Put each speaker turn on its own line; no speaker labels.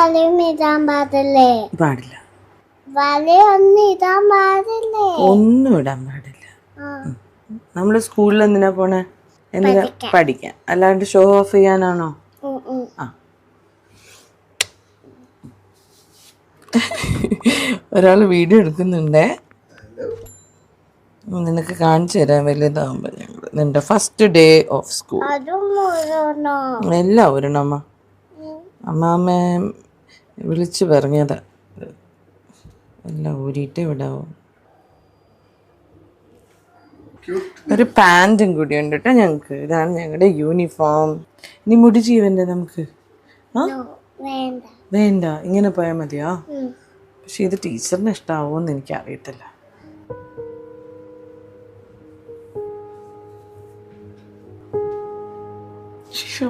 വലയും ഇടാൻ പാടില്ലേ?
പാടില്ല.
വലയൊന്നും ഇടാൻ പാടില്ലേ?
ഒന്നും ഇടാൻ പാടില്ല. നമ്മൾ സ്കൂളിൽ എന്തിനാ പോണേ? എന്തിനാ? പഠിക്കാൻ. അല്ലാണ്ട് ഷോ ഓഫ് ചെയ്യാനാണോ? ആ. ഒരാൾ വീഡിയോ എടുക്കുന്നുണ്ടേ, നിനക്ക് കാണിച്ചു തരാൻ വലുതാവുമ്പോ. ഞങ്ങൾ നിന്റെ ഫസ്റ്റ് ഡേ ഓഫ് സ്കൂൾ എല്ലാം ഒരെണ്ണമ്മ അമ്മാമ്മ വിളിച്ചു പറഞ്ഞതാ. എല്ലാം ഊരിയിട്ട് വിടാവോ. ഒരു പാൻറ്റും കൂടി ഉണ്ട് കേട്ടോ ഞങ്ങൾക്ക്. ഇതാണ് ഞങ്ങളുടെ യൂണിഫോം. ഇനി മുടി ജീവന്റെ നമുക്ക്. ആ വേണ്ട, ഇങ്ങനെ പോയാൽ മതിയോ? പക്ഷെ ഇത് ടീച്ചറിന് ഇഷ്ടാവോന്ന് എനിക്ക് അറിയത്തില്ല. ശോ.